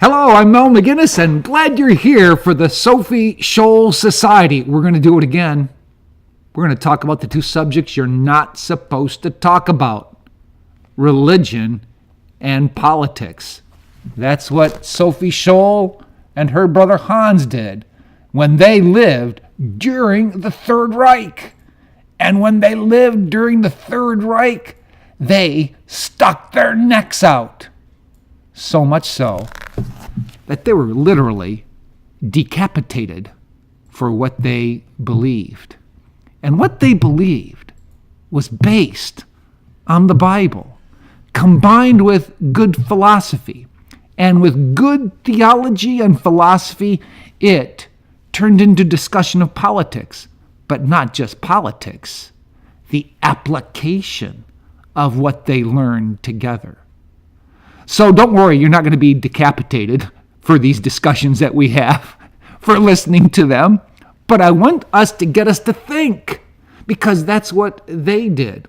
Hello, I'm Mel McGinnis, and glad you're here for the Sophie Scholl Society. We're going to do it again. We're going to talk about the two subjects you're not supposed to talk about: religion and politics. That's what Sophie Scholl and her brother Hans did when they lived during the Third Reich. And when they lived during the Third Reich, they stuck their necks out. So much so that they were literally decapitated for what they believed. And what they believed was based on the Bible, combined with good philosophy. And with good theology and philosophy, it turned into discussion of politics. But not just politics, the application of what they learned together. So don't worry, you're not going to be decapitated for these discussions that we have, for listening to them. But I want us to get us to think, because that's what they did.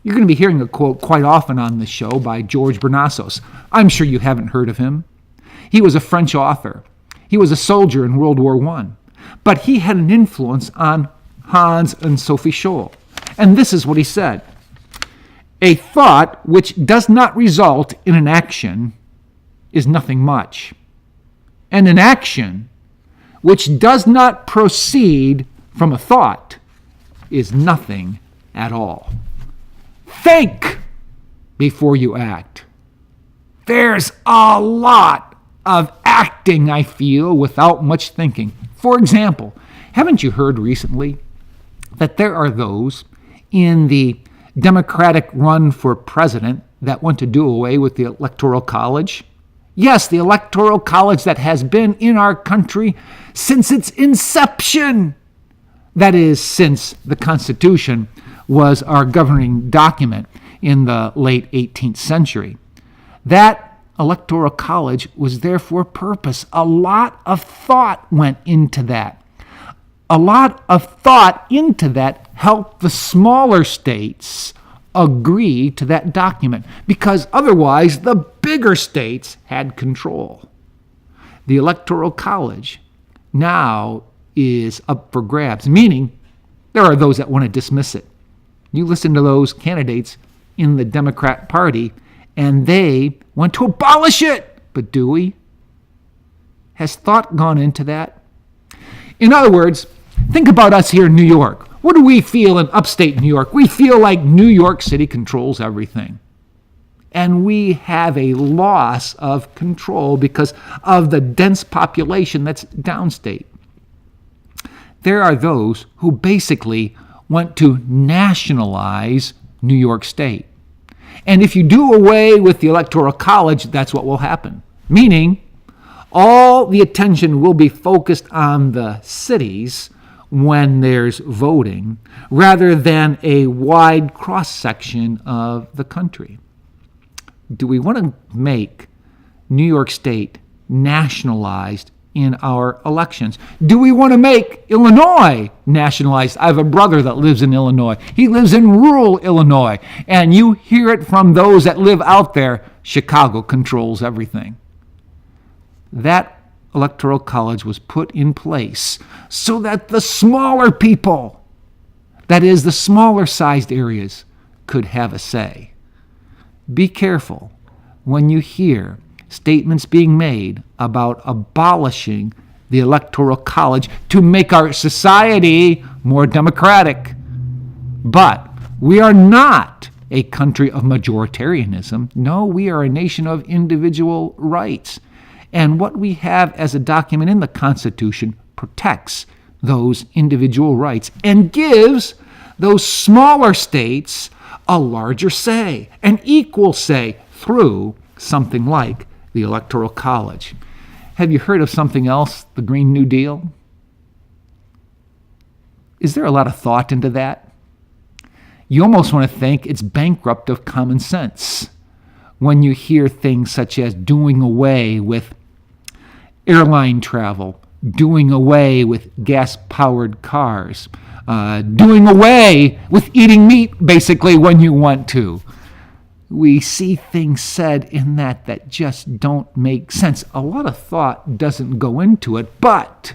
You're going to be hearing a quote quite often on this show by George Bernanos. I'm sure you haven't heard of him. He was a French author. He was a soldier in World War I. But he had an influence on Hans and Sophie Scholl. And this is what he said: "A thought which does not result in an action is nothing much. And an action which does not proceed from a thought is nothing at all." Think before you act. There's a lot of acting, I feel, without much thinking. For example, haven't you heard recently that there are those in the Democratic run for president that want to do away with the Electoral College? Yes, the Electoral College that has been in our country since its inception. That is, since the Constitution was our governing document in the late 18th century. That Electoral College was there for a purpose. A lot of thought went into that. A lot of thought into that helped the smaller states agree to that document, because otherwise the bigger states had control. The Electoral College now is up for grabs, meaning there are those that want to dismiss it. You listen to those candidates in the Democrat Party, and they want to abolish it. But do we? Has thought gone into that? In other words, think about us here in New York. What do we feel in upstate New York? We feel like New York City controls everything. And we have a loss of control because of the dense population that's downstate. There are those who basically want to nationalize New York State. And if you do away with the Electoral College, that's what will happen. Meaning, all the attention will be focused on the cities when there's voting, rather than a wide cross-section of the country. Do we want to make New York State nationalized in our elections? Do we want to make Illinois nationalized? I have a brother that lives in Illinois. He lives in rural Illinois. And you hear it from those that live out there: Chicago controls everything. That Electoral College was put in place so that the smaller people, that is, the smaller sized areas, could have a say. Be careful when you hear statements being made about abolishing the Electoral College to make our society more democratic. But we are not a country of majoritarianism. No, we are a nation of individual rights. And what we have as a document in the Constitution protects those individual rights and gives those smaller states a larger say, an equal say, through something like the Electoral College. Have you heard of something else, the Green New Deal? Is there a lot of thought into that? You almost want to think it's bankrupt of common sense when you hear things such as doing away with airline travel, doing away with gas-powered cars, doing away with eating meat, basically, when you want to. We see things said in that just don't make sense. A lot of thought doesn't go into it, but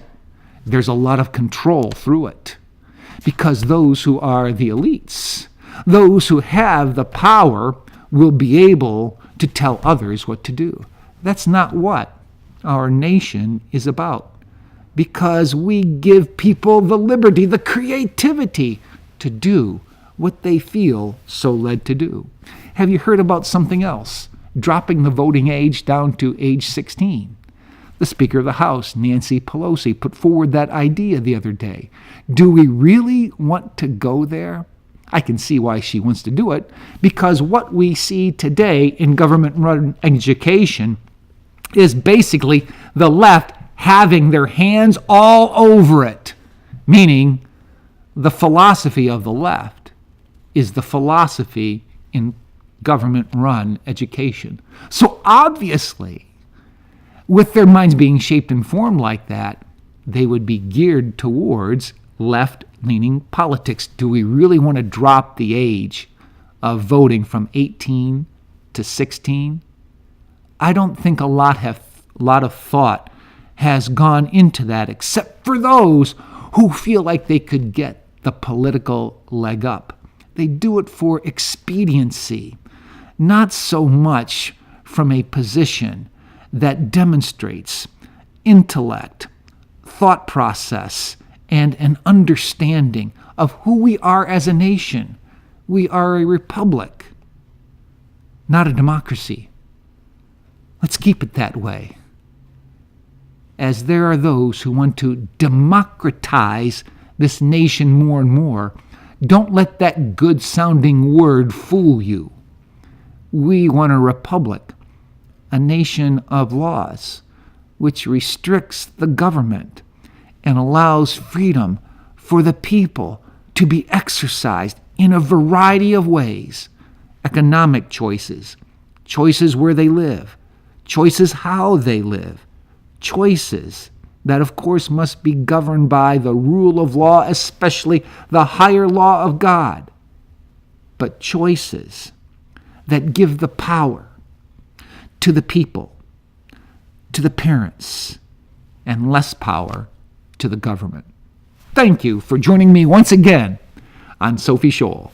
there's a lot of control through it. Because those who are the elites, those who have the power, will be able to tell others what to do. That's not what our nation is about. Because we give people the liberty, the creativity to do what they feel so led to do. Have you heard about something else? Dropping the voting age down to age 16. The Speaker of the House, Nancy Pelosi, put forward that idea the other day. Do we really want to go there? I can see why she wants to do it, because what we see today in government-run education is basically the left having their hands all over it, meaning the philosophy of the left is the philosophy in government-run education. So obviously, with their minds being shaped and formed like that, they would be geared towards left-leaning politics. Do we really want to drop the age of voting from 18 to 16? I don't think a lot of thought has gone into that, except for those who feel like they could get the political leg up. They do it for expediency, not so much from a position that demonstrates intellect, thought process, and an understanding of who we are as a nation. We are a republic, not a democracy. Let's keep it that way. As there are those who want to democratize this nation more and more, don't let that good-sounding word fool you. We want a republic, a nation of laws, which restricts the government and allows freedom for the people to be exercised in a variety of ways. Economic choices, choices where they live, choices how they live, choices that, of course, must be governed by the rule of law, especially the higher law of God, but choices that give the power to the people, to the parents, and less power to the government. Thank you for joining me once again on Sophie Scholl.